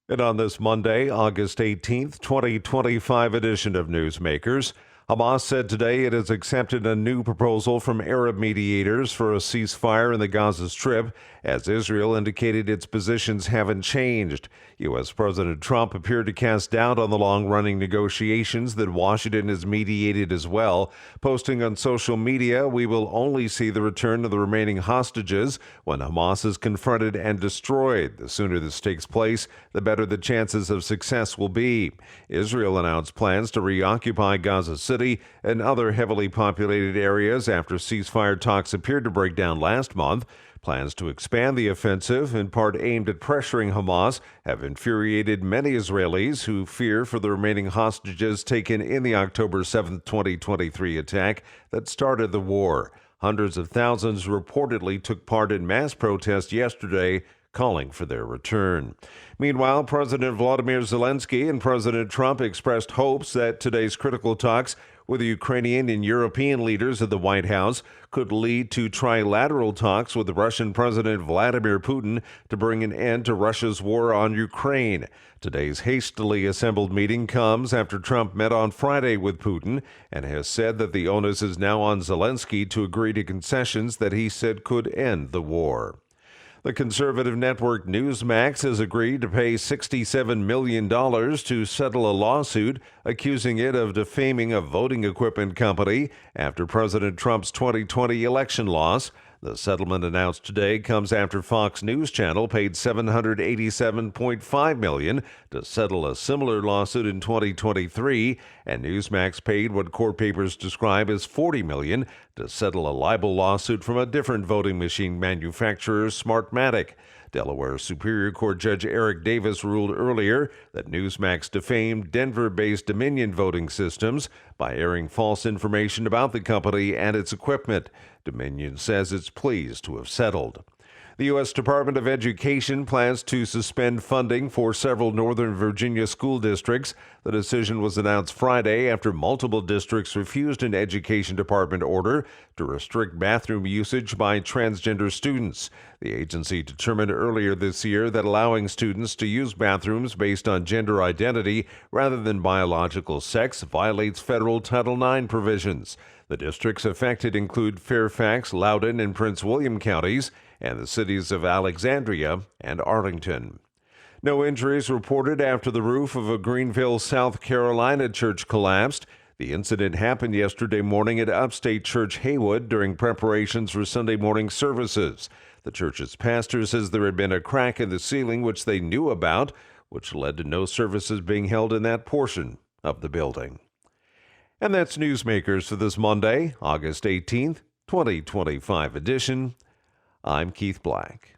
And on this Monday, August 18th, 2025 edition of Newsmakers, Hamas said today it has accepted a new proposal from Arab mediators for a ceasefire in the Gaza Strip, as Israel indicated its positions haven't changed. U.S. President Trump appeared to cast doubt on the long-running negotiations that Washington has mediated as well, posting on social media, "We will only see the return of the remaining hostages when Hamas is confronted and destroyed. The sooner this takes place, the better the chances of success will be." Israel announced plans to reoccupy Gaza City and other heavily populated areas after ceasefire talks appeared to break down last month. Plans to expand the offensive, in part aimed at pressuring Hamas, have infuriated many Israelis who fear for the remaining hostages taken in the October 7, 2023 attack that started the war. Hundreds of thousands reportedly took part in mass protests yesterday, calling for their return. Meanwhile, President Volodymyr Zelensky and President Trump expressed hopes that today's critical talks with the Ukrainian and European leaders at the White House could lead to trilateral talks with the Russian President Vladimir Putin to bring an end to Russia's war on Ukraine. Today's hastily assembled meeting comes after Trump met on Friday with Putin and has said that the onus is now on Zelensky to agree to concessions that he said could end the war. The conservative network Newsmax has agreed to pay $67 million to settle a lawsuit accusing it of defaming a voting equipment company after President Trump's 2020 election loss. The settlement announced today comes after Fox News Channel paid $787.5 million to settle a similar lawsuit in 2023, and Newsmax paid what court papers describe as $40 million to settle a libel lawsuit from a different voting machine manufacturer, Smartmatic. Delaware Superior Court Judge Eric Davis ruled earlier that Newsmax defamed Denver-based Dominion voting systems by airing false information about the company and its equipment. Dominion says it's pleased to have settled. The U.S. Department of Education plans to suspend funding for several Northern Virginia school districts. The decision was announced Friday after multiple districts refused an Education Department order to restrict bathroom usage by transgender students. The agency determined earlier this year that allowing students to use bathrooms based on gender identity rather than biological sex violates federal Title IX provisions. The districts affected include Fairfax, Loudoun, and Prince William counties, and the cities of Alexandria and Arlington. No injuries reported after the roof of a Greenville, South Carolina church collapsed. The incident happened yesterday morning at Upstate Church Haywood during preparations for Sunday morning services. The church's pastor says there had been a crack in the ceiling which they knew about, which led to no services being held in that portion of the building. And that's Newsmakers for this Monday, August 18th, 2025 edition. I'm Keith Black.